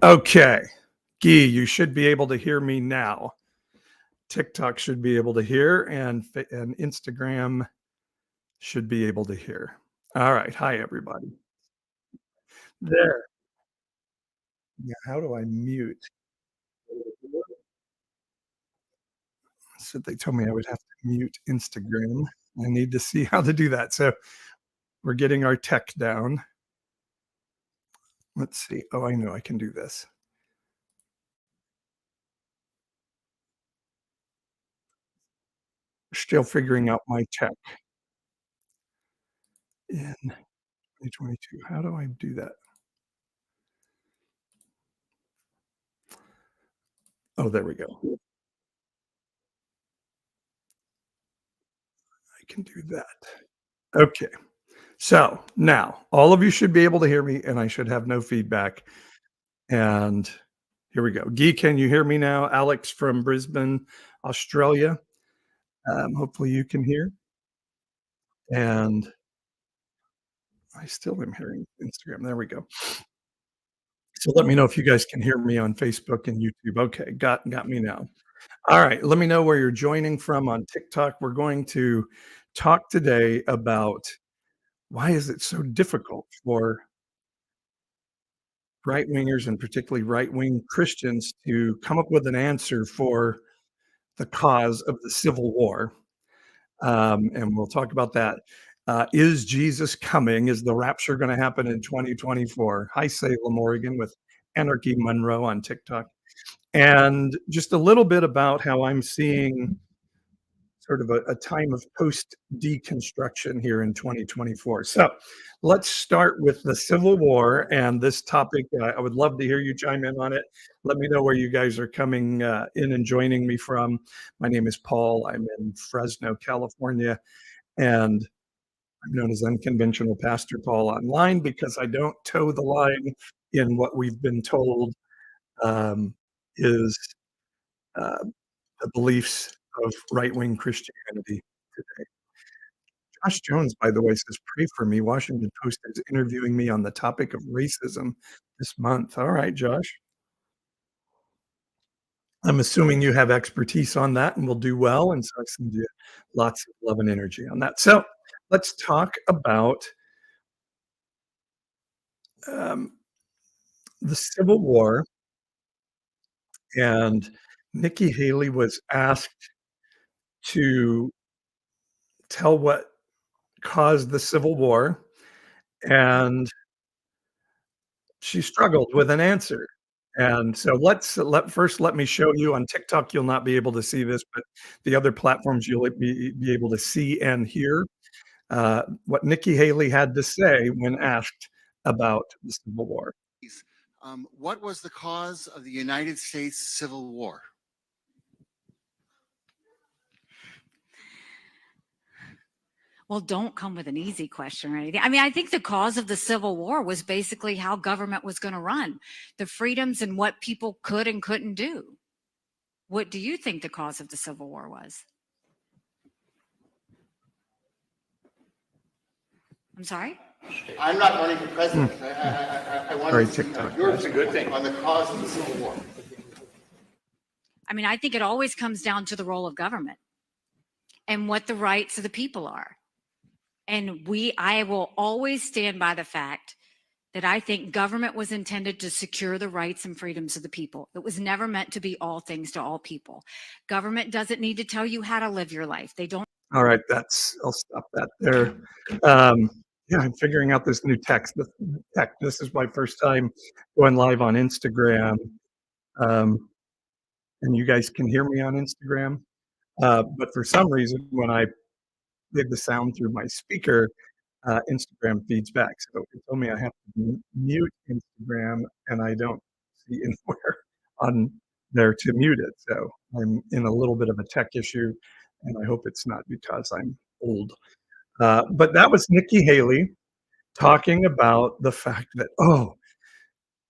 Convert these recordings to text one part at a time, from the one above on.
Okay. Gee, you should be able to hear me now. TikTok should be able to hear, and Instagram should be able to hear. All right. Hi, everybody. There. Yeah, how do I mute? So they told me I would have to mute Instagram. I need to see how to do that. So we're getting our tech down. Let's see. Oh, I know I can do this. Still figuring out my tech in 2022. How do I do that? Oh, there we go. I can do that. Okay. So now all of you should be able to hear me and I should have no feedback. And here we go. Guy, can you hear me now? Alex from Brisbane, Australia. Hopefully you can hear. And I still am hearing Instagram. There we go. So let me know if you guys can hear me on Facebook and YouTube. Okay, got me now. All right, let me know where you're joining from on TikTok. We're going to talk today about why is it so difficult for right wingers and particularly right wing Christians to come up with an answer for the cause of the Civil War. And we'll talk about that. Is Jesus coming? Is the rapture going to happen in 2024? Hi, Salem, Oregon, with Anarchy Monroe on TikTok. And just a little bit about how I'm seeing sort of a time of post deconstruction here in 2024. So let's start with the Civil War and this topic. I would love to hear you chime in on it. Let me know where you guys are coming in and joining me from. My name is Paul. I'm in Fresno, California, and I'm known as Unconventional Pastor Paul online because I don't toe the line in what we've been told is uh, the beliefs of right-wing Christianity today. Josh Jones, by the way, says, "Pray for me. Washington Post is interviewing me on the topic of racism this month." All right, Josh. I'm assuming you have expertise on that and will do well, and so I send you lots of love and energy on that. So let's talk about um, the Civil War. And Nikki Haley was asked to tell what caused the Civil War, and she struggled with an answer. And so let me show you on TikTok. You'll not be able to see this, but the other platforms you'll be able to see and hear what Nikki Haley had to say when asked about the Civil War. What was the cause of the United States Civil War? Well, don't come with an easy question or anything. I mean, I think the cause of the Civil War was basically how government was going to run, the freedoms and what people could and couldn't do. What do you think the cause of the Civil War was? I'm sorry? I'm not running for president. I want Sorry, to see TikTok. your That's a good thing. on the cause of the Civil War. I mean, I think it always comes down to the role of government and what the rights of the people are. And I will always stand by the fact that I think government was intended to secure the rights and freedoms of the people. It was never meant to be all things to all people. Government doesn't need to tell you how to live your life. They don't. All right, I'll stop that there. Yeah, I'm figuring out this new tech. This is my first time going live on Instagram. And you guys can hear me on Instagram. But for some reason, when I did the sound through my speaker, Instagram feeds back. So it told me I have to mute Instagram, and I don't see anywhere on there to mute it. So I'm in a little bit of a tech issue, and I hope it's not because I'm old. But that was Nikki Haley talking about the fact that,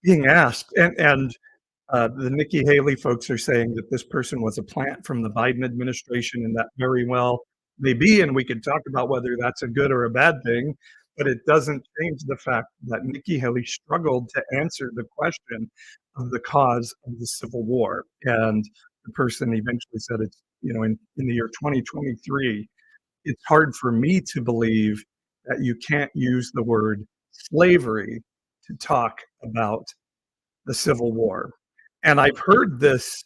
being asked, and the Nikki Haley folks are saying that this person was a plant from the Biden administration, and that very well may be, and we could talk about whether that's a good or a bad thing. but it doesn't change the fact that Nikki Haley struggled to answer the question of the cause of the Civil War. And the person eventually said, it's, in the year 2023, it's hard for me to believe that you can't use the word slavery to talk about the Civil War. And I've heard this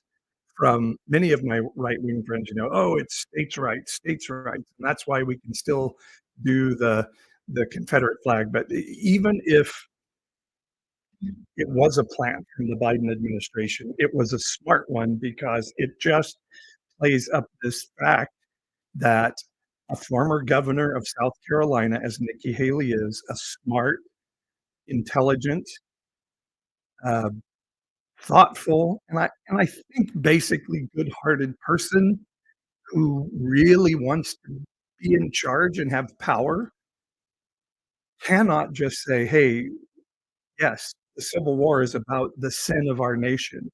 from many of my right-wing friends, oh, it's states' rights, states' rights. And that's why we can still do the Confederate flag. But even if it was a plan from the Biden administration, it was a smart one because it just plays up this fact that a former governor of South Carolina, as Nikki Haley is, a smart, intelligent, uh, thoughtful, and I think basically good-hearted person who really wants to be in charge and have power, cannot just say, hey, yes, the Civil War is about the sin of our nation,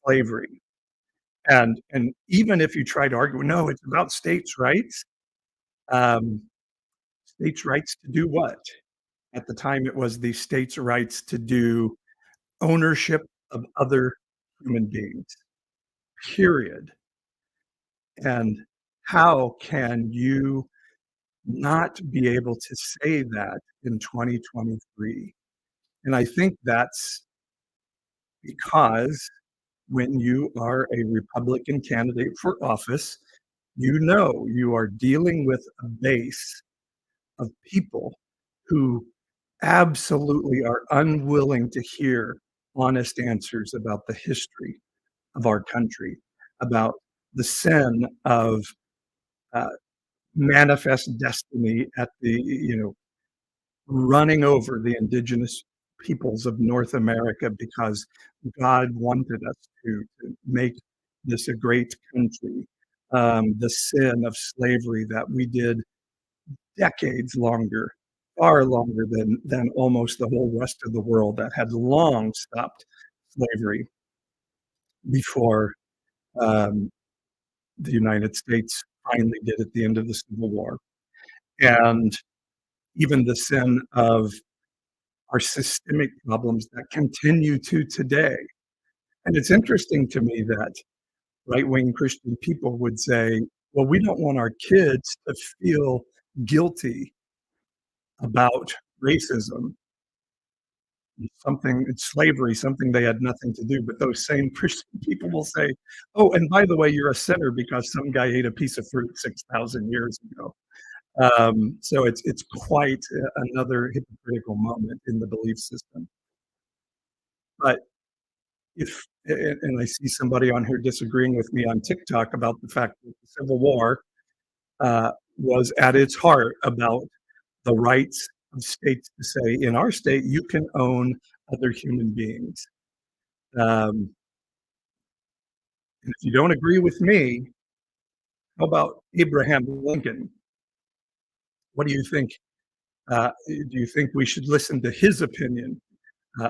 slavery. And even if you try to argue, no, it's about states' rights. Um, states' rights to do what? At the time, it was the states' rights to do ownership of other human beings, period. And how can you not be able to say that in 2023? And I think that's because when you are a Republican candidate for office, you are dealing with a base of people who absolutely are unwilling to hear honest answers about the history of our country, about the sin of uh, manifest destiny at running over the indigenous peoples of North America because God wanted us to make this a great country. The sin of slavery that we did decades longer, far longer than almost the whole rest of the world that had long stopped slavery before um, the United States finally did at the end of the Civil War. And even the sin of our systemic problems that continue to today. And it's interesting to me that right-wing Christian people would say, well, we don't want our kids to feel guilty about racism, it's slavery, something they had nothing to do. But those same Christian people will say, oh, and by the way, you're a sinner because some guy ate a piece of fruit 6,000 years ago. So it's quite another hypocritical moment in the belief system. But and I see somebody on here disagreeing with me on TikTok about the fact that the Civil War was at its heart about the rights of states to say, in our state, you can own other human beings. And if you don't agree with me, how about Abraham Lincoln? What do you think? Do you think we should listen to his opinion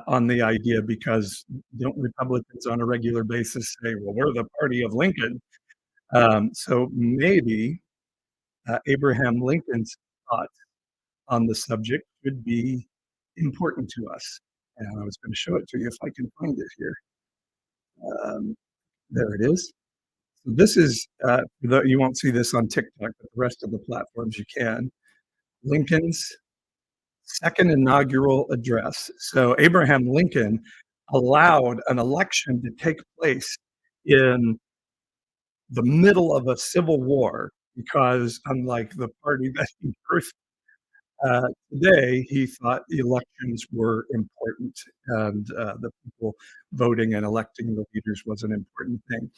on the idea? Because don't Republicans on a regular basis say, well, we're the party of Lincoln? So maybe Abraham Lincoln's thoughts on the subject should be important to us. And I was going to show it to you if I can find it here. There it is. So this is, you won't see this on TikTok, but the rest of the platforms you can. Lincoln's second inaugural address. So Abraham Lincoln allowed an election to take place in the middle of a civil war because, unlike the party that he birthed today, he thought the elections were important and the people voting and electing the leaders was an important thing.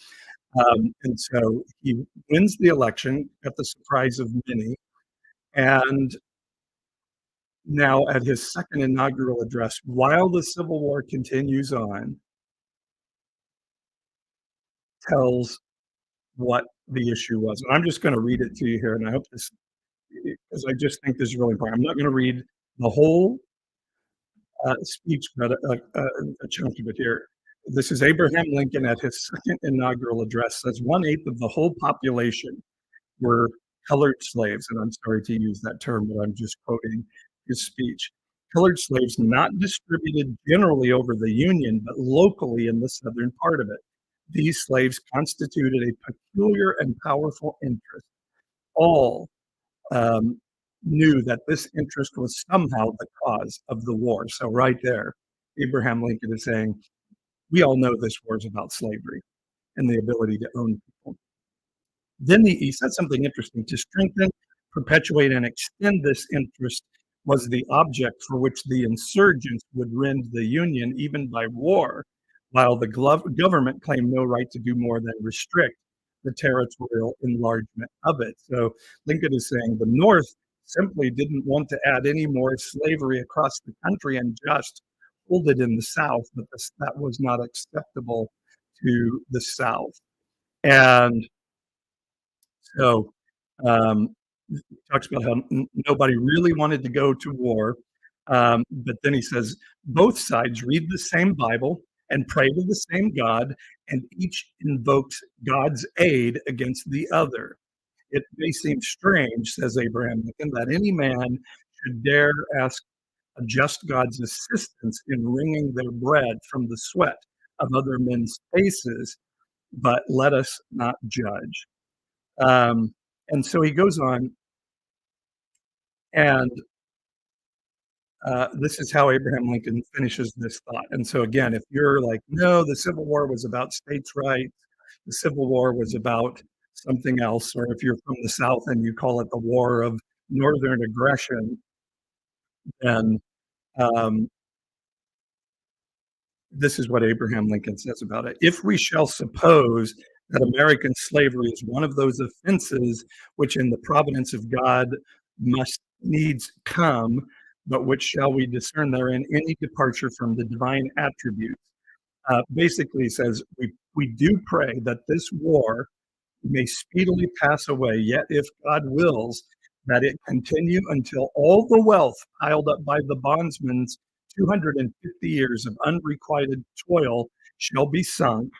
And so he wins the election at the surprise of many. And now at his second inaugural address, while the Civil War continues on, tells what the issue was. And I'm just going to read it to you here, and I hope this, because I just think this is really important. I'm not going to read the whole speech, but a chunk of it here. This is Abraham Lincoln at his second inaugural address. Says 1/8 of the whole population were colored slaves, and I'm sorry to use that term, but I'm just quoting his speech. Colored slaves not distributed generally over the Union, but locally in the southern part of it. These slaves constituted a peculiar and powerful interest. All um, knew that this interest was somehow the cause of the war. So, right there, Abraham Lincoln is saying, we all know this war is about slavery and the ability to own people. Then he said something interesting. To strengthen, perpetuate, and extend this interest was the object for which the insurgents would rend the Union even by war, while the government claimed no right to do more than restrict the territorial enlargement of it. So Lincoln is saying the North simply didn't want to add any more slavery across the country and just hold it in the South, but that was not acceptable to the South. And so he talks about how nobody really wanted to go to war. But then he says both sides read the same Bible and pray to the same God, and each invokes God's aid against the other. It may seem strange, says Abraham Lincoln, that any man should dare ask a just God's assistance in wringing their bread from the sweat of other men's faces, but let us not judge. And so he goes on, and this is how Abraham Lincoln finishes this thought. And so, again, if you're like, no, the Civil War was about states' rights, the Civil War was about something else, or if you're from the South and you call it the War of Northern Aggression, then um, this is what Abraham Lincoln says about it. If we shall suppose that American slavery is one of those offenses which in the providence of God must needs come, but which shall we discern therein any departure from the divine attributes? Basically, he says, we do pray that this war may speedily pass away, yet if God wills, that it continue until all the wealth piled up by the bondsman's 250 years of unrequited toil shall be sunk,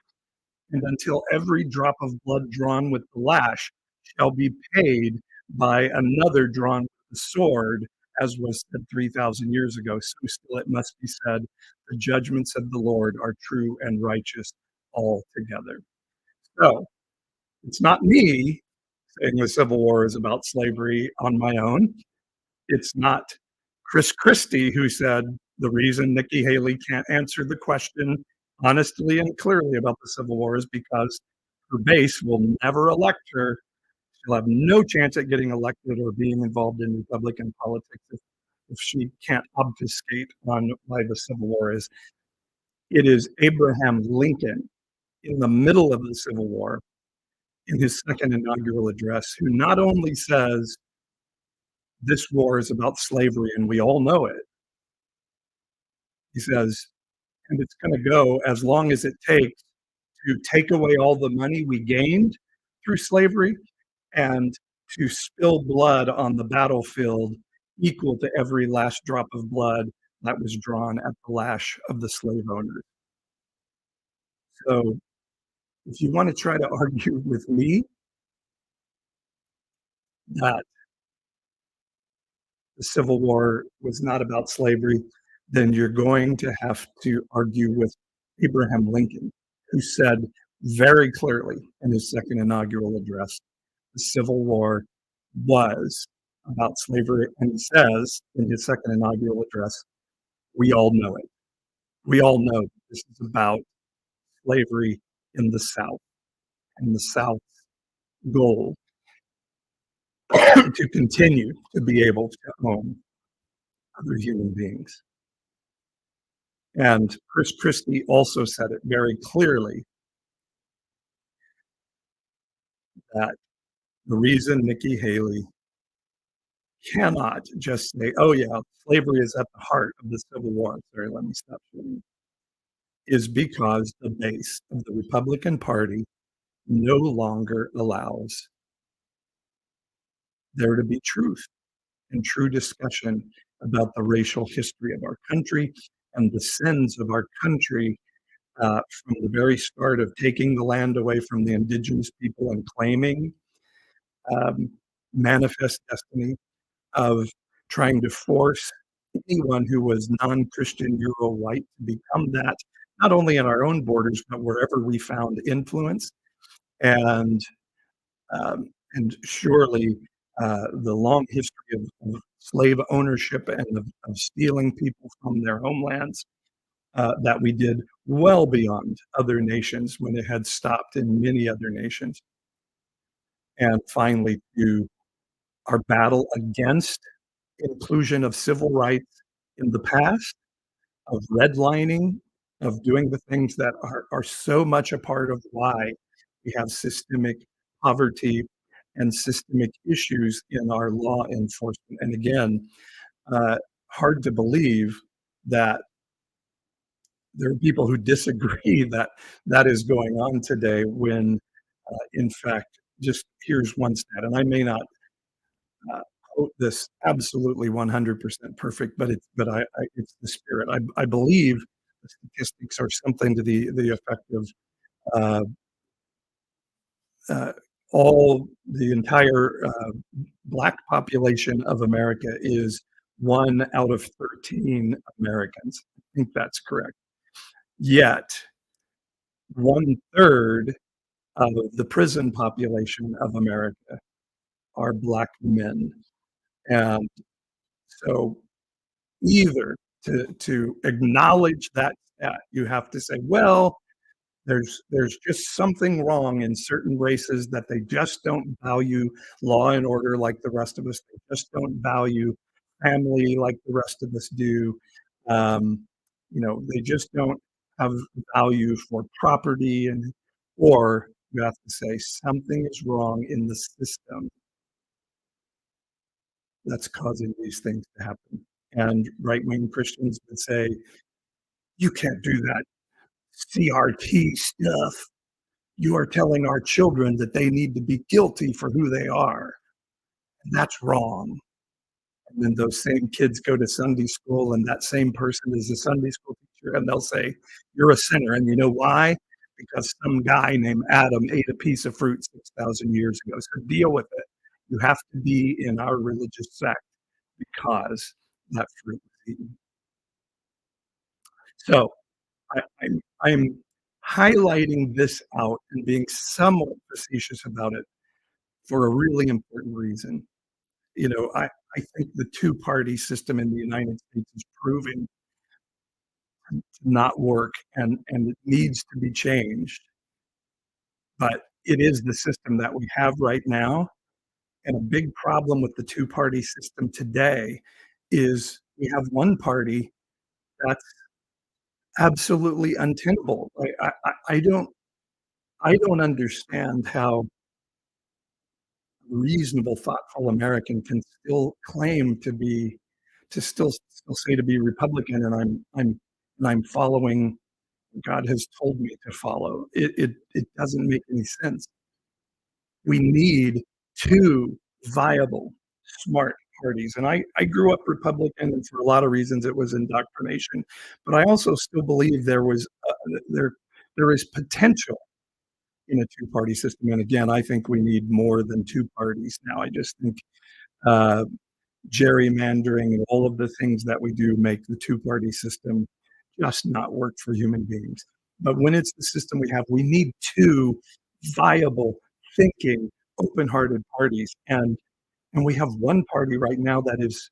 and until every drop of blood drawn with the lash shall be paid by another drawn with the sword, as was said 3,000 years ago. So still it must be said, the judgments of the Lord are true and righteous altogether. So it's not me saying the Civil War is about slavery on my own. It's not Chris Christie who said the reason Nikki Haley can't answer the question honestly and clearly about the Civil War is because her base will never elect her. She'll have no chance at getting elected or being involved in Republican politics if she can't obfuscate on why the Civil War is. It is Abraham Lincoln in the middle of the Civil War in his second inaugural address, who not only says this war is about slavery and we all know it, he says, and it's going to go as long as it takes to take away all the money we gained through slavery and to spill blood on the battlefield equal to every last drop of blood that was drawn at the lash of the slave owners. So if you want to try to argue with me that the Civil War was not about slavery, then you're going to have to argue with Abraham Lincoln, who said very clearly in his second inaugural address, the Civil War was about slavery. And he says in his second inaugural address, we all know it. We all know this is about slavery in the South and the South's goal to continue to be able to own other human beings. And Chris Christie also said it very clearly that the reason Nikki Haley cannot just say, oh, yeah, slavery is at the heart of the Civil War. Sorry, let me stop shooting. Is because the base of the Republican Party no longer allows there to be truth and true discussion about the racial history of our country and the sins of our country from the very start of taking the land away from the indigenous people and claiming manifest destiny of trying to force anyone who was non-Christian Euro white to become that, not only in our own borders, but wherever we found influence. And surely the long history of slave ownership and of stealing people from their homelands that we did well beyond other nations when it had stopped in many other nations. And finally, to our battle against inclusion of civil rights in the past, of redlining, of doing the things that are so much a part of why we have systemic poverty and systemic issues in our law enforcement. And again, uh, hard to believe that there are people who disagree that that is going on today when, in fact, just here's one stat, and I may not uh, quote this absolutely 100% perfect, but it's the spirit. I believe the statistics are something to the effect of uh, uh, the entire black population of America is 1 out of 13 Americans. I think that's correct. Yet 1/3 of the prison population of America are black men, and so either to acknowledge that stat, you have to say, well, there's just something wrong in certain races that they just don't value law and order like the rest of us. They just don't value family like the rest of us do. Um, they just don't have value for property, or you have to say something is wrong in the system that's causing these things to happen. And right-wing Christians would say, you can't do that CRT stuff. You are telling our children that they need to be guilty for who they are. And that's wrong. And then those same kids go to Sunday school, and that same person is a Sunday school teacher, and they'll say, you're a sinner. And you know why? Because some guy named Adam ate a piece of fruit 6,000 years ago. So deal with it. You have to be in our religious sect because that fruit was eaten. So I'm highlighting this out and being somewhat facetious about it for a really important reason. I think the two-party system in the United States is proving to not work, and it needs to be changed. But it is the system that we have right now. And a big problem with the two-party system today is we have one party that's absolutely untenable. I don't understand how a reasonable, thoughtful American can still claim to still say to be Republican, and I'm following what God has told me to follow. It doesn't make any sense. We need two viable, smart parties. And I grew up Republican, and for a lot of reasons it was indoctrination. But I also still believe there is potential in a two-party system. And again, I think we need more than two parties now. I just think uh, gerrymandering and all of the things that we do make the two-party system just not work for human beings. But when it's the system we have, we need two viable, thinking, open-hearted parties. And we have one party right now that is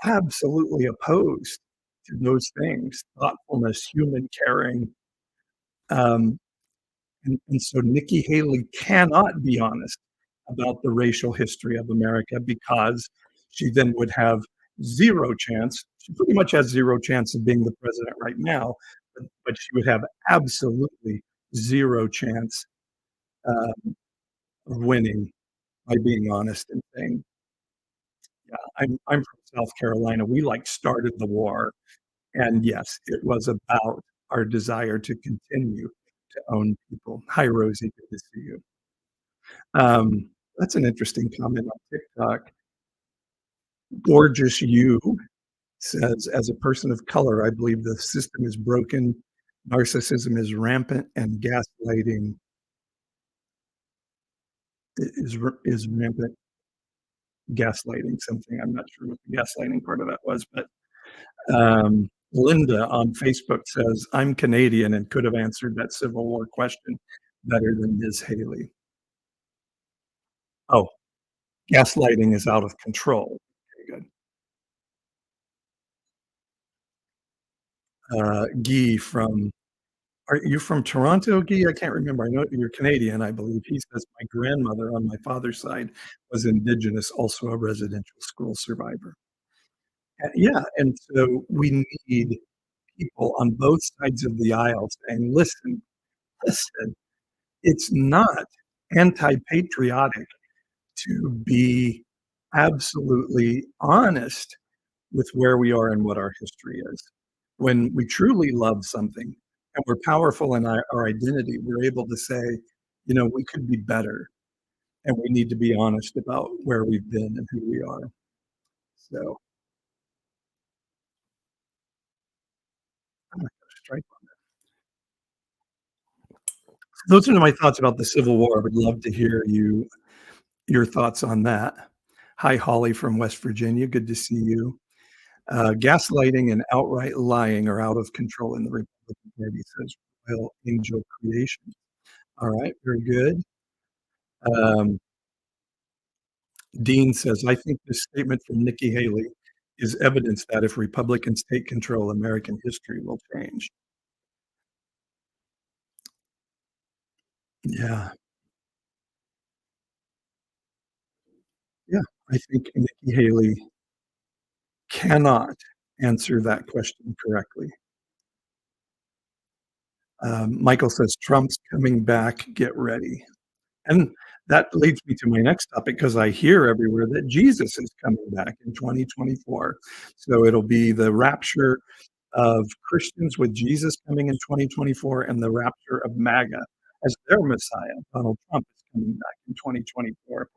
absolutely opposed to those things: thoughtfulness, human caring. Um, and so Nikki Haley cannot be honest about the racial history of America, because she then would have zero chance. She pretty much has zero chance of being the president right now, but she would have absolutely zero chance uh, of winning by being honest and saying, yeah, I'm from South Carolina. We started the war, and yes, it was about our desire to continue to own people. Hi, Rosie. Good to see you. That's an interesting comment on TikTok. Gorgeous You says, as a person of color, I believe the system is broken, narcissism is rampant, and gaslighting is rampant. gaslighting something. I'm not sure what the gaslighting part of that was, but Linda on Facebook says, "I'm Canadian and could have answered that Civil War question better than Ms. Haley." Oh, gaslighting is out of control. Okay, good. Guy from Are you from Toronto, Guy? I can't remember. I know you're Canadian, I believe. He says, "My grandmother on my father's side was Indigenous, also a residential school survivor." Yeah, and so we need people on both sides of the aisle saying, "Listen, listen, it's not anti-patriotic to be absolutely honest with where we are and what our history is. When we truly love something and we're powerful in our identity, we're able to say, you know, we could be better and we need to be honest about where we've been and who we are." So I'm not gonna strike on that. Those are my thoughts about the Civil War. I would love to hear your thoughts on that. Hi, Holly from West Virginia. Good to see you. Gaslighting and outright lying are out of control in the Republican Party, says Royal Angel Creation. All right, very good. Um, Dean says, "I think this statement from Nikki Haley is evidence that if Republicans take control, American history will change." Yeah, yeah. I think Nikki Haley cannot answer that question correctly. Michael says, "Trump's coming back, get ready." And that leads me to my next topic because I hear everywhere that Jesus is coming back in 2024. So it'll be the rapture of Christians with Jesus coming in 2024 and the rapture of MAGA as their Messiah. Donald Trump is coming back in 2024,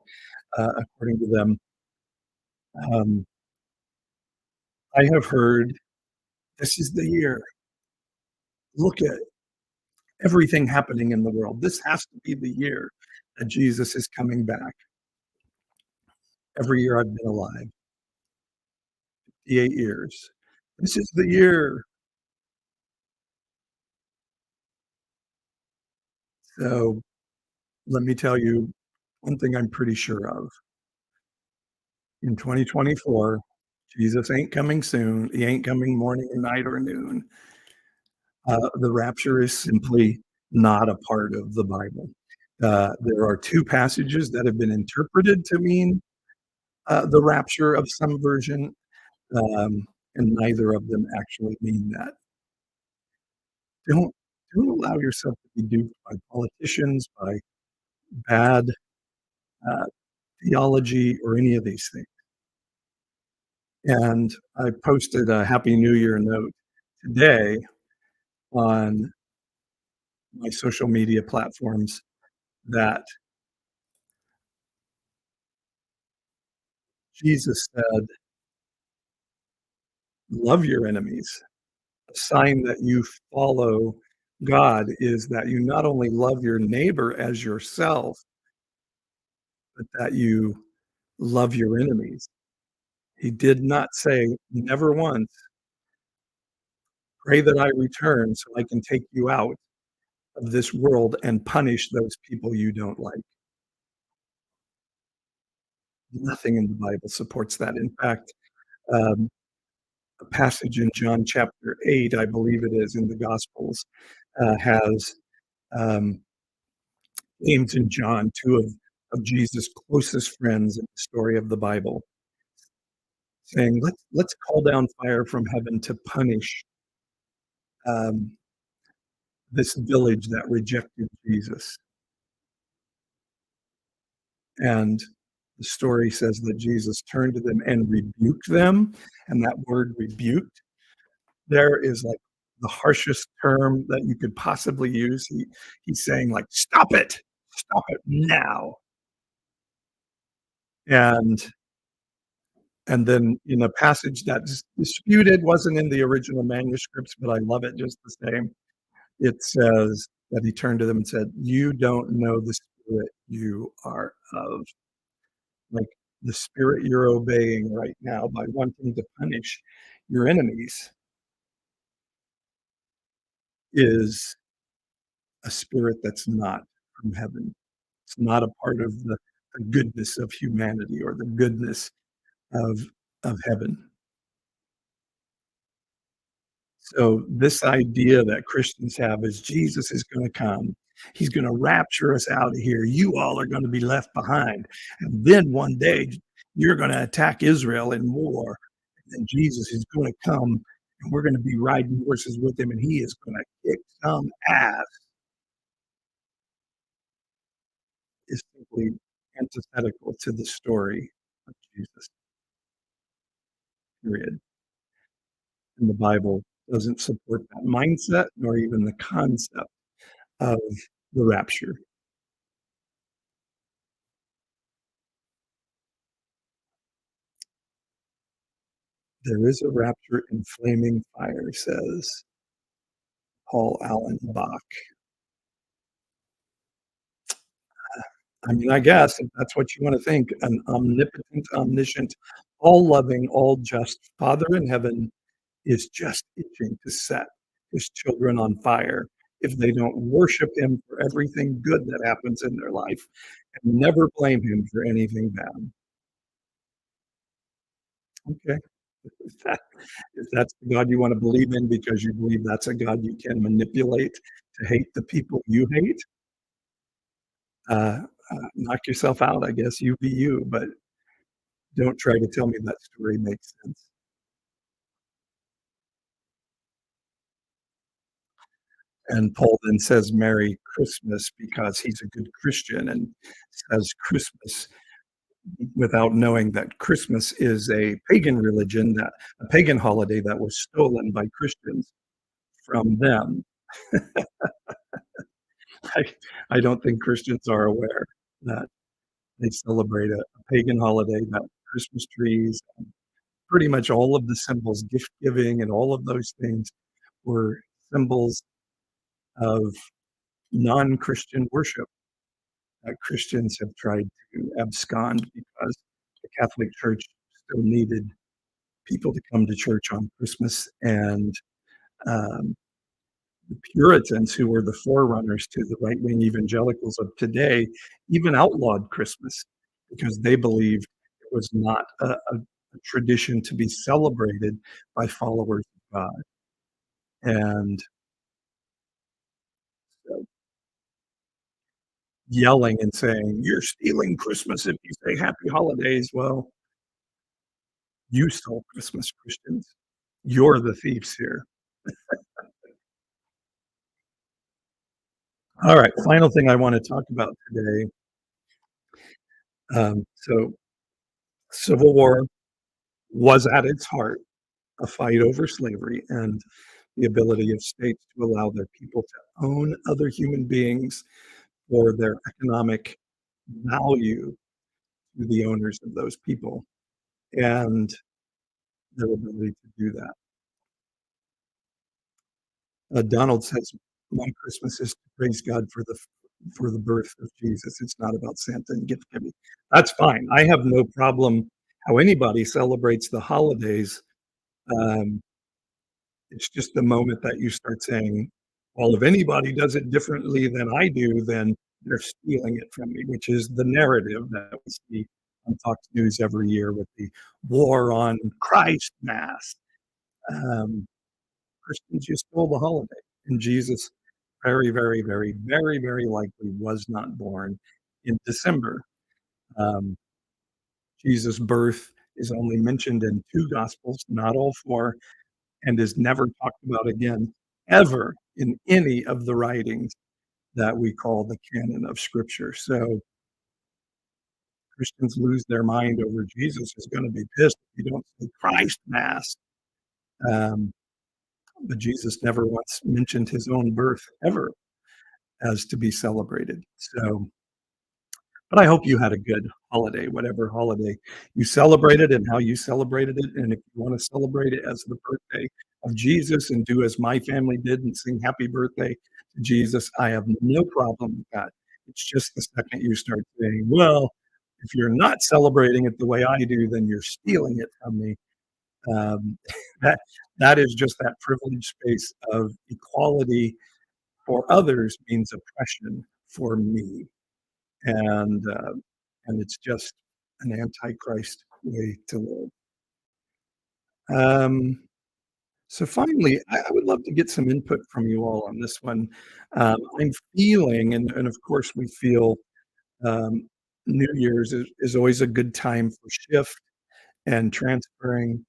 according to them. Um, I have heard this is the year. Look at everything happening in the world. This has to be the year that Jesus is coming back. Every year I've been alive, 58 years. This is the year. So let me tell you one thing I'm pretty sure of. In 2024, Jesus ain't coming soon. He ain't coming morning or night or noon. The rapture is simply not a part of the Bible. There are two passages that have been interpreted to mean the rapture of some version, um, and neither of them actually mean that. Don't don't allow yourself to be duped by politicians, by bad uh, theology, or any of these things. And I posted a Happy New Year note today on my social media platforms that Jesus said, "Love your enemies." A sign that you follow God is that you not only love your neighbor as yourself, but that you love your enemies. He did not say, never once, "Pray that I return so I can take you out of this world and punish those people you don't like." Nothing in the Bible supports that. In fact, um, a passage in John chapter 8, I believe it is, in the Gospels, has um, James and John, two of Jesus' closest friends in the story of the Bible, saying, let's call down fire from heaven to punish um, this village that rejected Jesus. And the story says that Jesus turned to them and rebuked them. And that word rebuked there is like the harshest term that you could possibly use. He's saying like, stop it now. And and then in a passage that's disputed, wasn't in the original manuscripts, but I love it just the same. It says that he turned to them and said, "You don't know the spirit you are of." Like The spirit you're obeying right now by wanting to punish your enemies is a spirit that's not from heaven. It's not a part of the goodness of humanity or the goodness of heaven. So this idea that Christians have is Jesus is going to come. He's going to rapture us out of here. You all are going to be left behind. And then one day you're going to attack Israel in war. And Jesus is going to come and we're going to be riding horses with him and he is going to kick some ass. Is simply antithetical to the story of Jesus, period. And the Bible doesn't support that mindset nor even the concept of the rapture. There is a rapture in flaming fire, says Paul Allen Bach. I mean, I guess if that's what you want to think, an omnipotent, omniscient, all loving, all just Father in heaven is just itching to set his children on fire if they don't worship him for everything good that happens in their life and never blame him for anything bad. Okay. If, that, if that's the God you want to believe in because you believe that's a God you can manipulate to hate the people you hate, knock yourself out, I guess. You be you, but don't try to tell me that story makes sense. And Paul then says Merry Christmas because he's a good Christian and says Christmas without knowing that Christmas is a pagan religion, that a pagan holiday that was stolen by Christians from them. I, I don't think Christians are aware that they celebrate a pagan holiday, that Christmas trees, and pretty much all of the symbols, gift giving, and all of those things were symbols of non Christian worship that Christians have tried to abscond because the Catholic Church still needed people to come to church on Christmas. And um, the Puritans, who were the forerunners to the right wing evangelicals of today, even outlawed Christmas because they believed it was not a tradition to be celebrated by followers of God. And so yelling and saying, "You're stealing Christmas if you say happy holidays." Well, you stole Christmas, Christians. You're the thieves here. All right, final thing I want to talk about today. So, Civil War was at its heart a fight over slavery and the ability of states to allow their people to own other human beings for their economic value to the owners of those people and their ability to do that. Donald says, "My Christmas is to praise God for the birth of Jesus. It's not about Santa and gift giving." That's fine. I have no problem how anybody celebrates the holidays. Um, it's just the moment that you start saying, "Well, if anybody does it differently than I do, then they're stealing it from me," which is the narrative that we see on Fox News every year with the war on Christ Mass. Um, Christians, you stole the holiday. And Jesus very, very, very, very, very likely was not born in December. Um, Jesus' birth is only mentioned in 2 Gospels, not all 4, and is never talked about again ever in any of the writings that we call the canon of Scripture. So Christians lose their mind over Jesus is going to be pissed if you don't say Christ Mass. Um, but Jesus never once mentioned his own birth ever as to be celebrated. So, but I hope you had a good holiday, whatever holiday you celebrated and how you celebrated it. And if you want to celebrate it as the birthday of Jesus and do as my family did and sing happy birthday to Jesus, I have no problem with that. It's just the second you start saying, well, if you're not celebrating it the way I do, then you're stealing it from me. Um, that that is just that privileged space of equality for others means oppression for me, and it's just an antichrist way to live. Um, so finally, I would love to get some input from you all on this one. I'm feeling, and of course we feel, um, New Year's is always a good time for shift and transferring.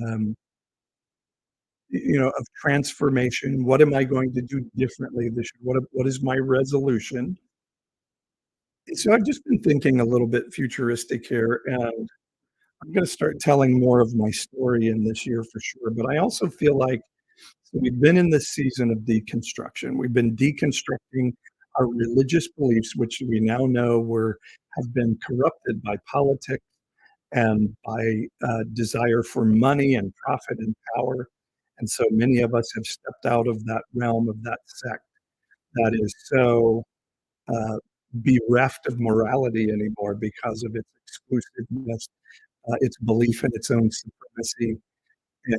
Um, of transformation. What am I going to do differently this year? What is my resolution? So I've just been thinking a little bit futuristic here, and I'm going to start telling more of my story in this year for sure. But I also feel like, so we've been in this season of deconstruction. We've been deconstructing our religious beliefs, which we now know have been corrupted by politics and by desire for money and profit and power. And so many of us have stepped out of that realm of that sect that is so uh, bereft of morality anymore because of its exclusiveness, its belief in its own supremacy,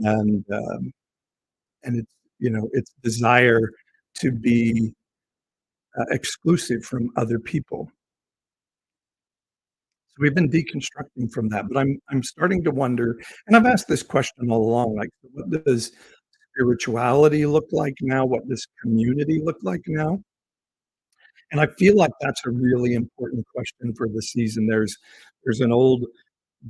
and its its desire to be exclusive from other people. So we've been deconstructing from that, but I'm starting to wonder, and I've asked this question all along, like, what does spirituality look like now? What does community look like now? And I feel like that's a really important question for the season. There's an old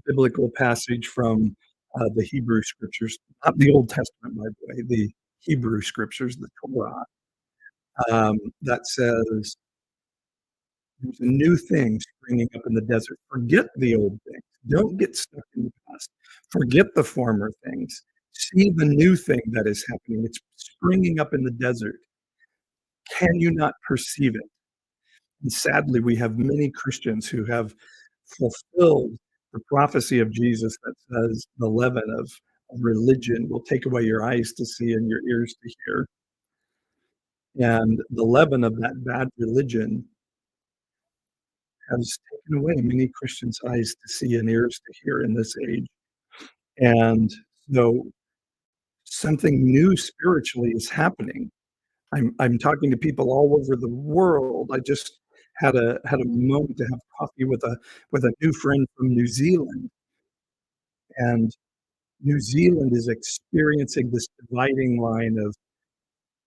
biblical passage from the Hebrew scriptures, not the Old Testament, by the way, the Hebrew scriptures, the Torah, that says, "There's a new thing springing up in the desert. Forget the old things. Don't get stuck in the past. Forget the former things. See the new thing that is happening. It's springing up in the desert. Can you not perceive it?" And sadly, we have many Christians who have fulfilled the prophecy of Jesus that says the leaven of religion will take away your eyes to see and your ears to hear. And the leaven of that bad religion has taken away many Christians' eyes to see and ears to hear in this age. And so something new spiritually is happening. I'm talking to people all over the world. I just had a moment to have coffee with a new friend from New Zealand, and New Zealand is experiencing this dividing line of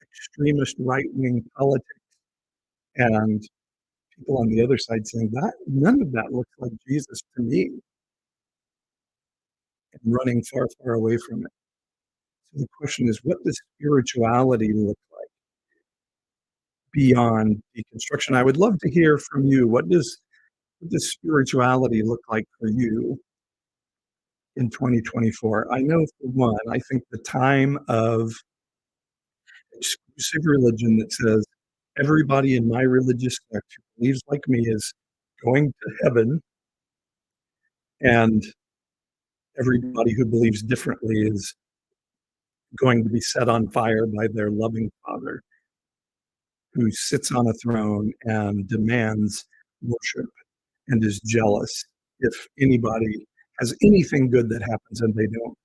extremist right-wing politics and people on the other side saying that none of that looks like Jesus to me, and running far, far away from it. So the question is, what does spirituality look like beyond deconstruction? I would love to hear from you. What does spirituality look like for you in 2024? I know for one, I think the time of exclusive religion that says everybody in my religious sect who believes like me is going to heaven, and everybody who believes differently is going to be set on fire by their loving Father who sits on a throne and demands worship and is jealous if anybody has anything good that happens and they don't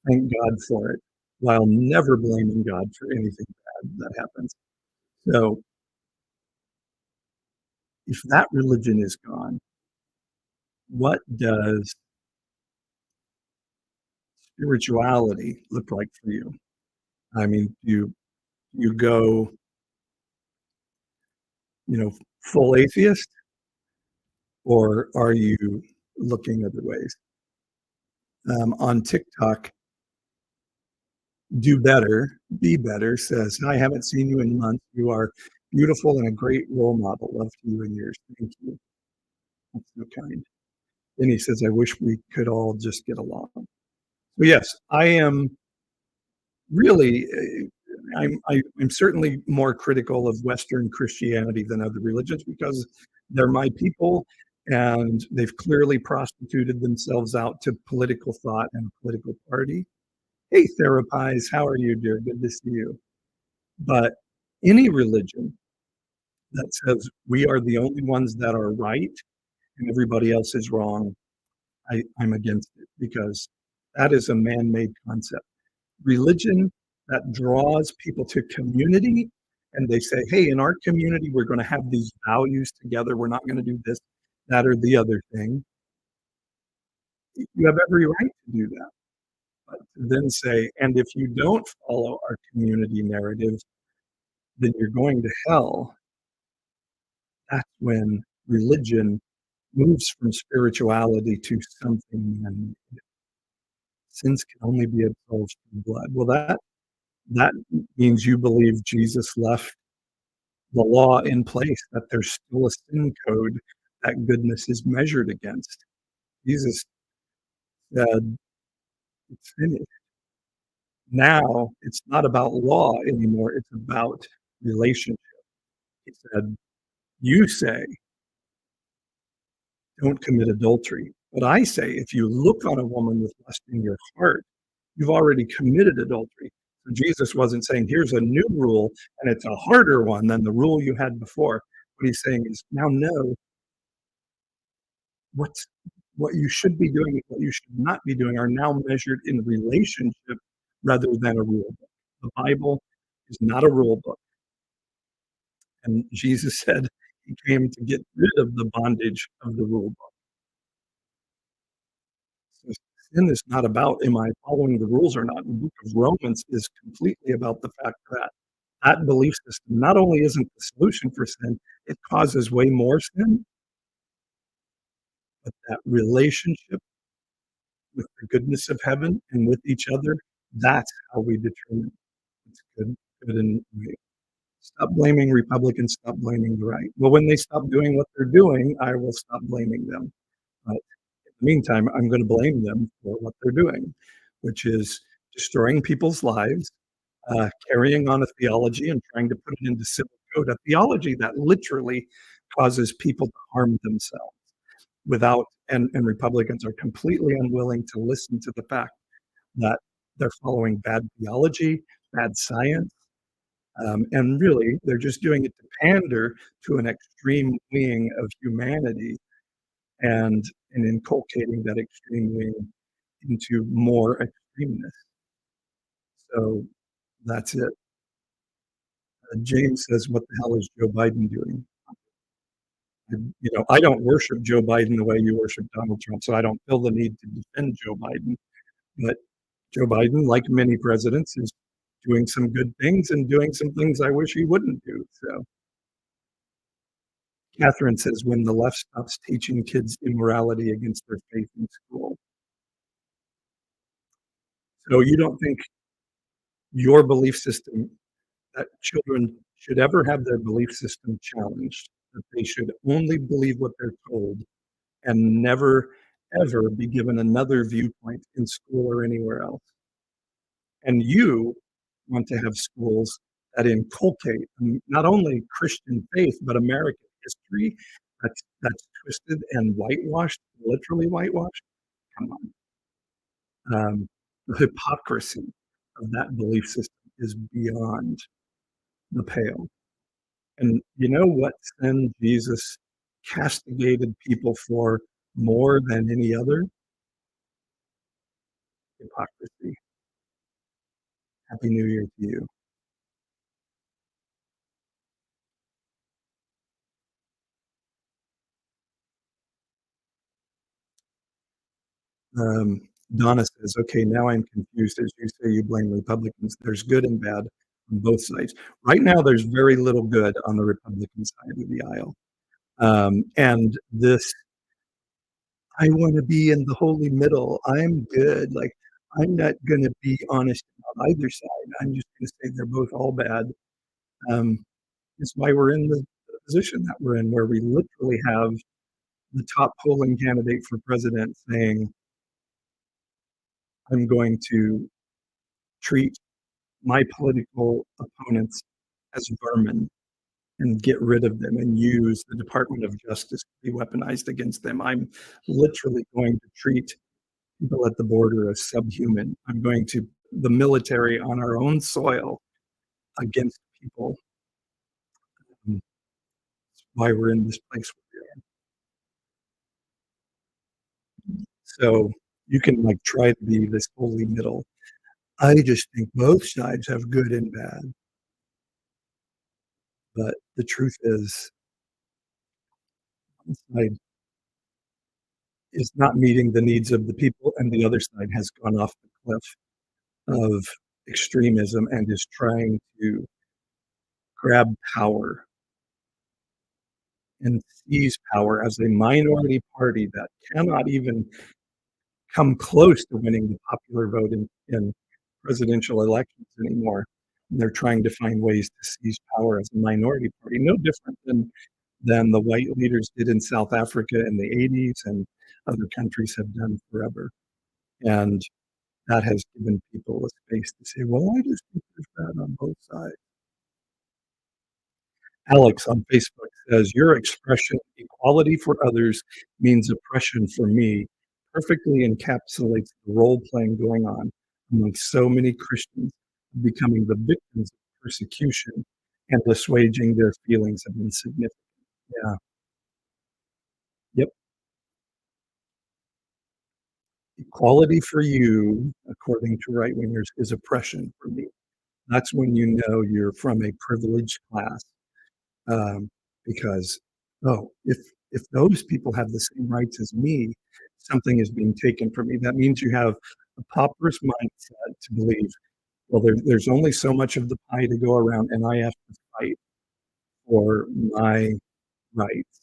thank God for it, while never blaming God for anything bad that happens. So if that religion is gone, what does spirituality look like for you? I mean, you go, full atheist, or are you looking other ways? On TikTok, Do Better, Be Better says, "I haven't seen you in months. You are beautiful and a great role model. Love to you and yours. Thank you." That's so kind. Then he says, "I wish we could all just get along." So yes, I am really, I'm certainly more critical of Western Christianity than other religions because they're my people, and they've clearly prostituted themselves out to political thought and a political party. Hey, Therapies, how are you, dear? Good to see you. But any religion that says we are the only ones that are right and everybody else is wrong, I'm against it, because that is a man-made concept. Religion that draws people to community, and they say, hey, in our community, we're going to have these values together. We're not going to do this, that, or the other thing. You have every right to do that. But to then say, and if you don't follow our community narrative, then you're going to hell. That's when religion moves from spirituality to something, and sins can only be absolved through blood. Well, that means you believe Jesus left the law in place, that there's still a sin code that goodness is measured against. Jesus said, it's finished. Now it's not about law anymore, it's about relationship. He said, you say, don't commit adultery. But I say, if you look on a woman with lust in your heart, you've already committed adultery. So Jesus wasn't saying, here's a new rule, and it's a harder one than the rule you had before. What he's saying is, now know what's what you should be doing and what you should not be doing are now measured in relationship rather than a rule book. The Bible is not a rule book. And Jesus said he came to get rid of the bondage of the rule book. So sin is not about, am I following the rules or not? The book of Romans is completely about the fact that that belief system not only isn't the solution for sin, it causes way more sin, but that relationship with the goodness of heaven and with each other, that's how we determine what's good and right. Stop blaming Republicans, stop blaming the right. Well, when they stop doing what they're doing, I will stop blaming them. But in the meantime, I'm going to blame them for what they're doing, which is destroying people's lives, carrying on a theology and trying to put it into civil code, a theology that literally causes people to harm themselves without, and Republicans are completely unwilling to listen to the fact that they're following bad theology, bad science, and really they're just doing it to pander to an extreme wing of humanity and inculcating that extreme wing into more extremeness. So that's it. James says, what the hell is Joe Biden doing? I don't worship Joe Biden the way you worship Donald Trump, so I don't feel the need to defend Joe Biden. But Joe Biden, like many presidents, is doing some good things and doing some things I wish he wouldn't do. So Catherine says, when the left stops teaching kids immorality against their faith in school. So you don't think your belief system, that children should ever have their belief system challenged, that they should only believe what they're told and never, ever be given another viewpoint in school or anywhere else. And you want to have schools that inculcate not only Christian faith, but American history that's twisted and whitewashed, literally whitewashed. Come on. The hypocrisy of that belief system is beyond the pale. And you know what sin Jesus castigated people for more than any other? Hypocrisy. Happy New Year to you. Donna says, okay, now I'm confused. As you say, you blame Republicans. There's good and bad on both sides. Right now, there's very little good on the Republican side of the aisle. And this, I want to be in the holy middle. I'm good. Like, I'm not going to be honest about either side. I'm just going to say they're both all bad. It's why we're in the position that we're in, where we literally have the top polling candidate for president saying, I'm going to treat my political opponents as vermin and get rid of them and use the Department of Justice to be weaponized against them. I'm literally going to treat people at the border as subhuman. I'm going to the military on our own soil against people. why we're in this place where we are. So you can like try to be this holy middle. I just think both sides have good and bad. But the truth is, one side is not meeting the needs of the people, and the other side has gone off the cliff of extremism and is trying to grab power and seize power as a minority party that cannot even come close to winning the popular vote in presidential elections anymore. And they're trying to find ways to seize power as a minority party, no different than the white leaders did in South Africa in the 80s and other countries have done forever. And that has given people a space to say, well, I just think there's bad on both sides. Alex on Facebook says, your expression, equality for others means oppression for me, perfectly encapsulates the role playing going on among so many Christians becoming the victims of persecution and assuaging their feelings of insignificance. Yeah. Yep. Equality for you, according to right wingers, is oppression for me. That's when you know you're from a privileged class. Because if those people have the same rights as me, something is being taken from me. That means you have a pauper's mindset to believe, well, there's only so much of the pie to go around, and I have to fight for my rights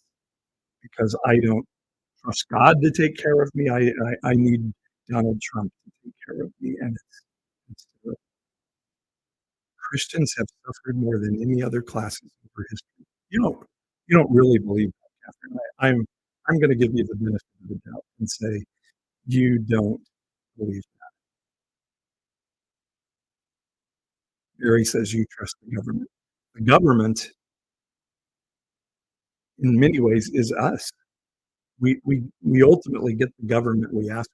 because I don't trust God to take care of me. I need Donald Trump to take care of me, and it's Christians have suffered more than any other classes over history. You don't you don't really believe that, Catherine. I'm going to give you the benefit of the doubt and say you don't believe that. Barry says you trust the government. The government, in many ways, is us. We ultimately get the government we ask.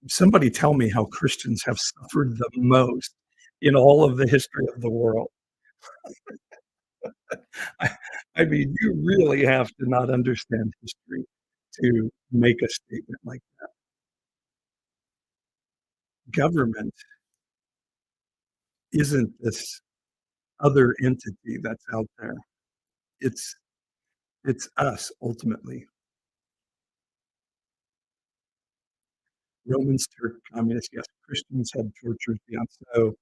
Somebody tell me how Christians have suffered the most in all of the history of the world. I, I mean, you really have to not understand history to make a statement like that. Government isn't this other entity that's out there. It's it's us ultimately. Romans, Turk, communists, yes. Christians had tortures beyond. So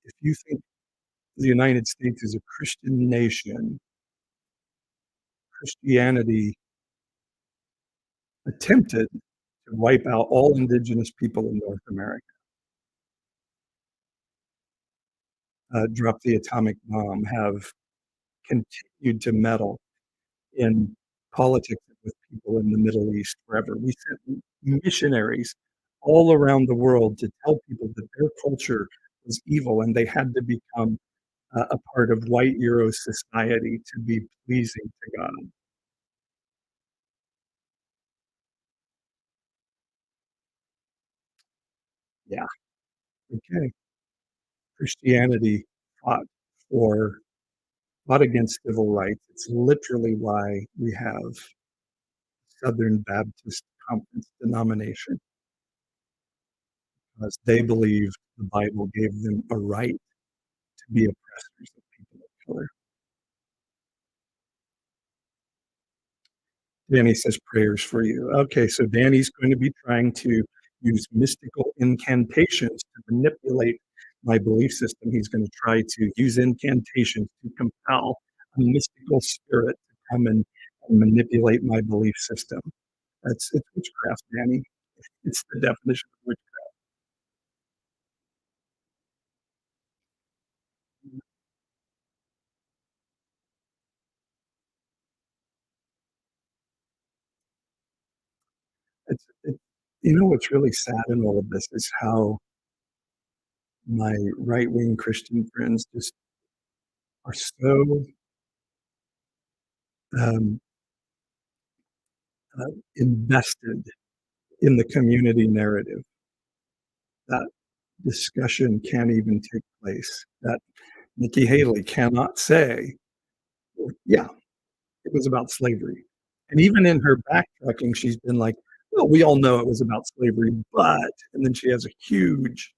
if you think the United States is a Christian nation, Christianity attempted to wipe out all indigenous people in North America, drop the atomic bomb, have continued to meddle in politics with people in the Middle East forever. We sent missionaries all around the world to tell people that their culture was evil and they had to become a part of white Euro society to be pleasing to God. Yeah, okay. Christianity fought for fought against civil rights. It's literally why we have Southern Baptist Conference denomination, because they believed the Bible gave them a right to be oppressors of people of color. Danny says prayers for you. Okay, so Danny's going to be trying to use mystical incantations to manipulate my belief system. He's going to try to use incantations to compel a mystical spirit to come and manipulate my belief system. It's witchcraft, Danny. It's the definition of witchcraft. It, you know what's really sad in all of this is how my right wing Christian friends just are so um, invested in the community narrative that discussion can't even take place. That Nikki Haley cannot say, "Well, yeah, it was about slavery." And even in her backtracking, she's been like, "Well, we all know it was about slavery, but," and then she has a huge,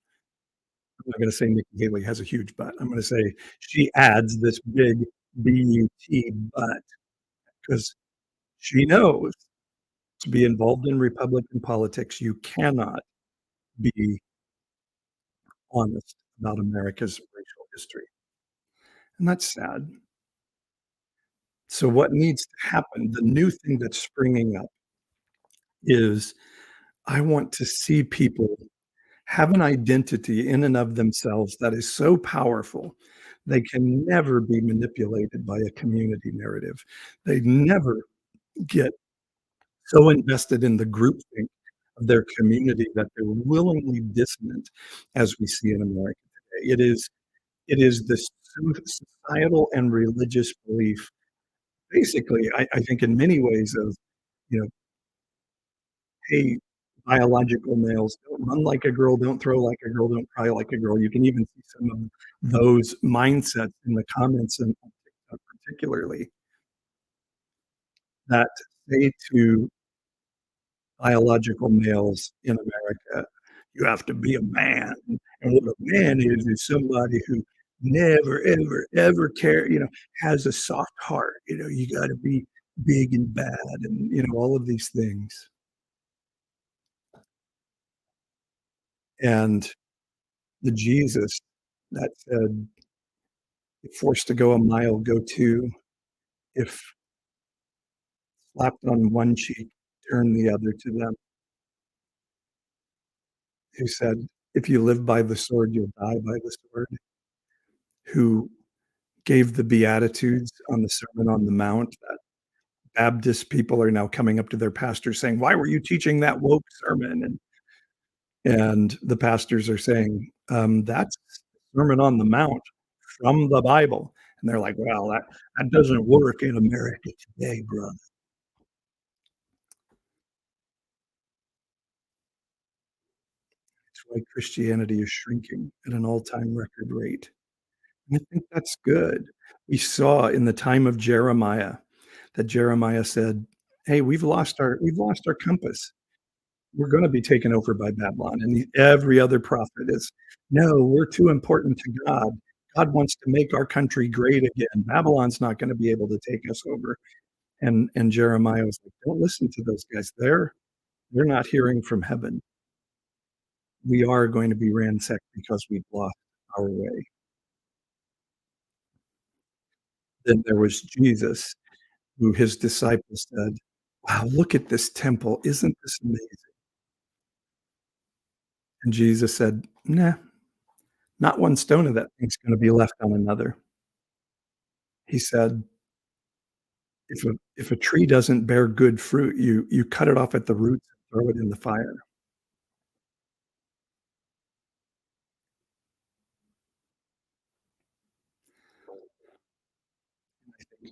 I'm not gonna say Nikki Haley has a huge but. I'm gonna say she adds this big B-U-T but, because she knows to be involved in Republican politics, you cannot be honest about America's racial history, and that's sad. So what needs to happen, the new thing that's springing up is I want to see people have an identity in and of themselves that is so powerful, they can never be manipulated by a community narrative. They never get so invested in the groupthink of their community that they're willingly dissonant, as we see in America today. It is this societal and religious belief, basically, I think in many ways of, you know, hey, biological males, don't run like a girl, don't throw like a girl, don't cry like a girl. You can even see some of those mindsets in the comments and on TikTok particularly that say to biological males in America, you have to be a man. And what a man is somebody who never, ever, ever has a soft heart. You got to be big and bad and, all of these things. And the Jesus that said, if forced to go a mile, go two. If slapped on one cheek, turn the other to them. Who said, if you live by the sword, you'll die by the sword. Who gave the Beatitudes on the Sermon on the Mount that Baptist people are now coming up to their pastors saying, why were you teaching that woke sermon? And the pastors are saying, that's Sermon on the Mount from the Bible. And they're like, well, that doesn't work in America today, brother. That's why Christianity is shrinking at an all-time record rate. And I think that's good. We saw in the time of Jeremiah that Jeremiah said, hey, we've lost our compass. We're going to be taken over by Babylon. And every other prophet is, no, we're too important to God. God wants to make our country great again. Babylon's not going to be able to take us over. And Jeremiah was like, don't listen to those guys. They're not hearing from heaven. We are going to be ransacked because we've lost our way. Then there was Jesus, who his disciples said, wow, look at this temple. Isn't this amazing? And Jesus said, nah, not one stone of that thing's going to be left on another. He said, if a tree doesn't bear good fruit, you cut it off at the roots and throw it in the fire.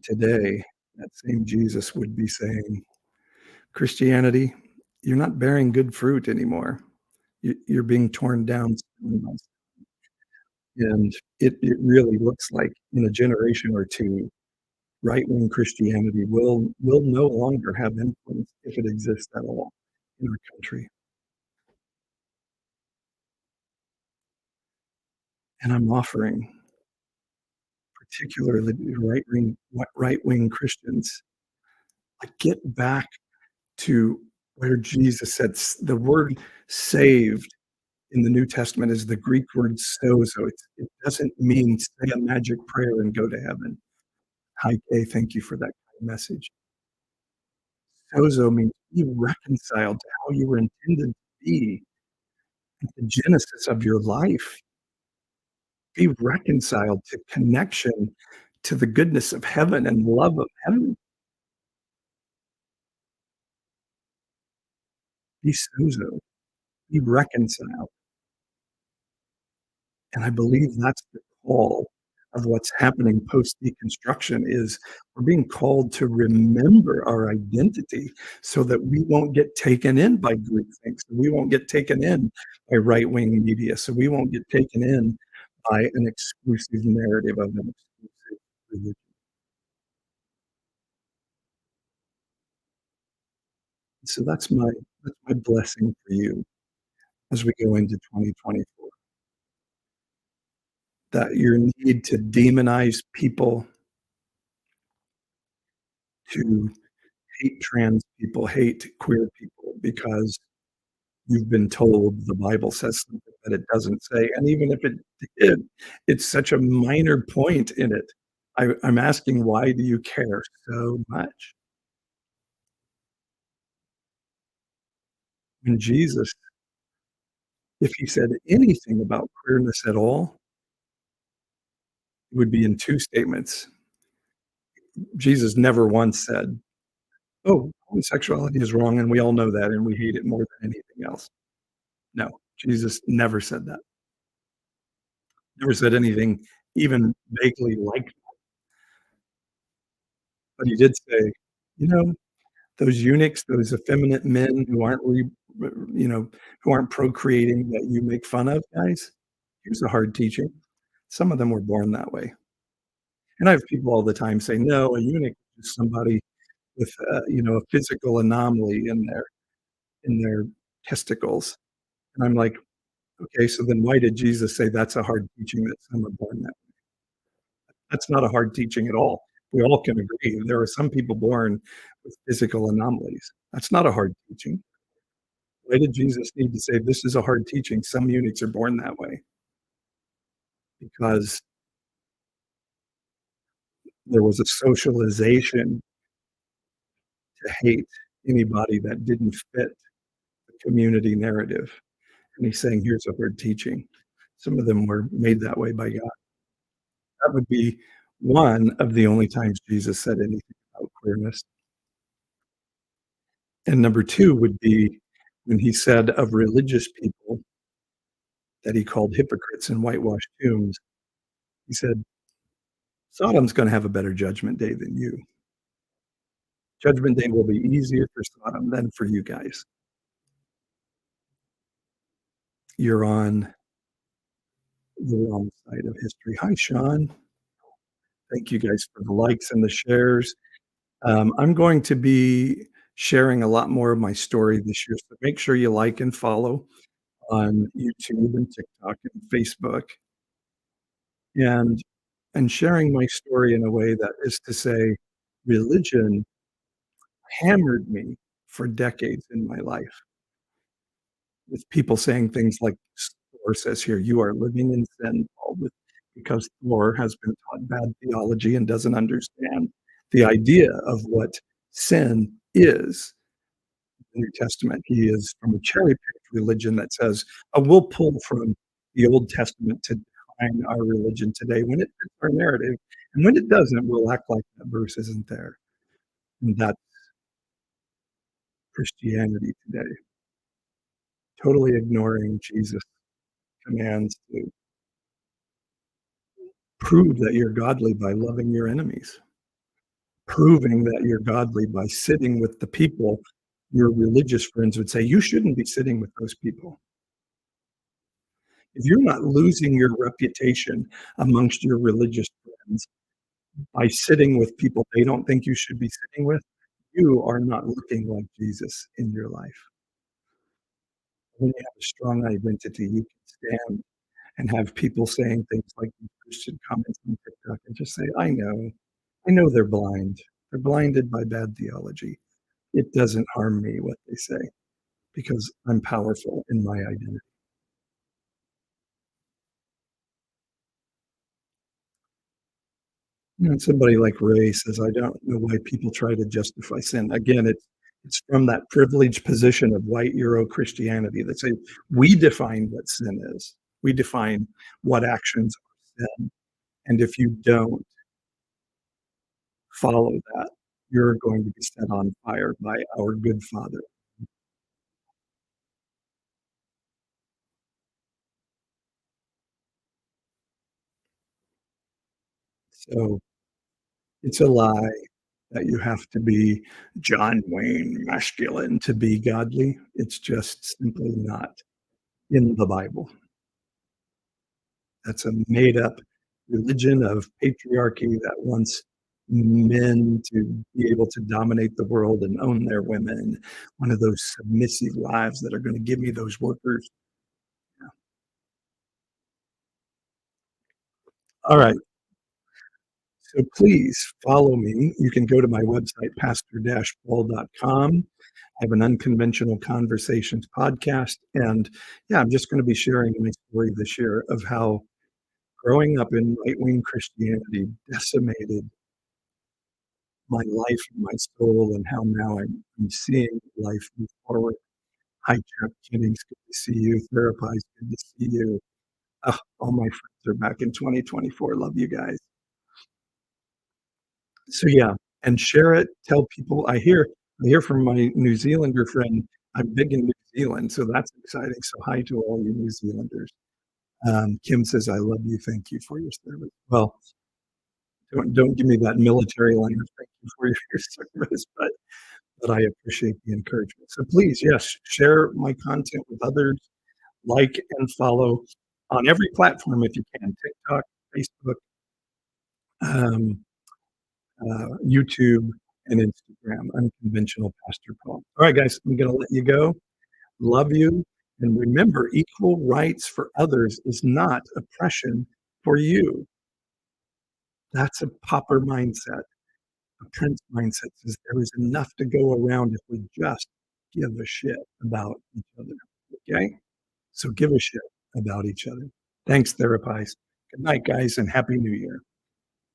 Today, that same Jesus would be saying, Christianity, you're not bearing good fruit anymore. You're being torn down. And it really looks like in a generation or two, right-wing Christianity will no longer have influence, if it exists at all, in our country. And I'm offering, particularly right-wing Christians, get back to where Jesus said the word saved in the New Testament is the Greek word sozo. It doesn't mean say a magic prayer and go to heaven. Hi, Kay, thank you for that message. Sozo means be reconciled to how you were intended to be at the genesis of your life. Be reconciled to connection to the goodness of heaven and love of heaven. Be sozo. Be reconciled. And I believe that's the call of what's happening post deconstruction is we're being called to remember our identity so that we won't get taken in by groupthink, so we won't get taken in by right-wing media, so we won't get taken in by an exclusive narrative of an exclusive religion. So that's my blessing for you as we go into 2024, that your need to demonize people, to hate trans people, hate queer people because you've been told the Bible says something that it doesn't say, and even if it did, it's such a minor point in it. I'm asking, why do you care so much? When Jesus, if he said anything about queerness at all, it would be in 2 statements. Jesus never once said, "Oh, homosexuality is wrong, and we all know that, and we hate it more than anything else." No, Jesus never said that. Never said anything even vaguely like that, but he did say, "You know, those eunuchs, those effeminate men who aren't you know, who aren't procreating that you make fun of, guys, here's a hard teaching. Some of them were born that way." And I have people all the time say, "No, a eunuch is somebody with, a physical anomaly in their testicles." And I'm like, "Okay, so then why did Jesus say that's a hard teaching that some are born that?" That's not a hard teaching at all. We all can agree there are some people born with physical anomalies. That's not a hard teaching. Why did Jesus need to say this is a hard teaching? Some eunuchs are born that way, because there was a socialization to hate anybody that didn't fit the community narrative. And he's saying, here's a hard teaching. Some of them were made that way by God. That would be one of the only times Jesus said anything about queerness. And number 2 would be when he said of religious people that he called hypocrites and whitewashed tombs, he said, "Sodom's gonna have a better judgment day than you. Judgment day will be easier for Sodom than for you guys. You're on the wrong side of history." Hi, Sean. Thank you guys for the likes and the shares. I'm going to be sharing a lot more of my story this year, so make sure you like and follow on YouTube and TikTok and Facebook, and sharing my story in a way that is to say, religion hammered me for decades in my life, with people saying things like Thor says here, "You are living in sin, Paul," because Thor has been taught bad theology and doesn't understand the idea of what sin is. The New Testament, he is from a cherry-picked religion that says, "Oh, we'll pull from the Old Testament to define our religion today when it fits our narrative, and when it doesn't, we'll act like that verse isn't there." And that's Christianity today, totally ignoring Jesus' commands to prove that you're godly by loving your enemies, proving that you're godly by sitting with the people your religious friends would say, "You shouldn't be sitting with those people." If you're not losing your reputation amongst your religious friends by sitting with people they don't think you should be sitting with, you are not looking like Jesus in your life. When you have a strong identity, you can stand and have people saying things like these Christian comments on TikTok and just say, I know they're blind. They're blinded by bad theology. It doesn't harm me what they say because I'm powerful in my identity." Somebody like Ray says, "I don't know why people try to justify sin." Again, it's from that privileged position of white Euro Christianity that say, we define what sin is. We define what actions are sin. And if you don't follow that, you're going to be set on fire by our good Father. So it's a lie that you have to be John Wayne masculine to be godly. It's just simply not in the Bible. That's a made up religion of patriarchy that wants men to be able to dominate the world and own their women. One of those submissive lives that are going to give me those workers. Yeah. All right. So please follow me. You can go to my website, pastor-paul.com. I have an Unconventional Conversations podcast. And yeah, I'm just going to be sharing my story this year of how growing up in right wing Christianity decimated my life and my soul, and how now I'm seeing life move forward. Hi, Chuck Jennings. Good to see you. Therapize. Good to see you. Oh, all my friends are back in 2024. Love you guys. So yeah, and share it. Tell people. I hear from my New Zealander friend. I'm big in New Zealand, so that's exciting. So hi to all you New Zealanders. Kim says, "I love you. Thank you for your service." Well, don't give me that military line of thank you for your service, but I appreciate the encouragement. So please, yes, share my content with others. Like and follow on every platform if you can: TikTok, Facebook, um, YouTube, and Instagram. Unconventional Pastor Paul. All right, guys, I'm going to let you go. Love you. And remember, equal rights for others is not oppression for you. That's a pauper mindset. A Prince mindset says there is enough to go around if we just give a shit about each other. Okay? So give a shit about each other. Thanks, Therapies. Good night, guys, and Happy New Year.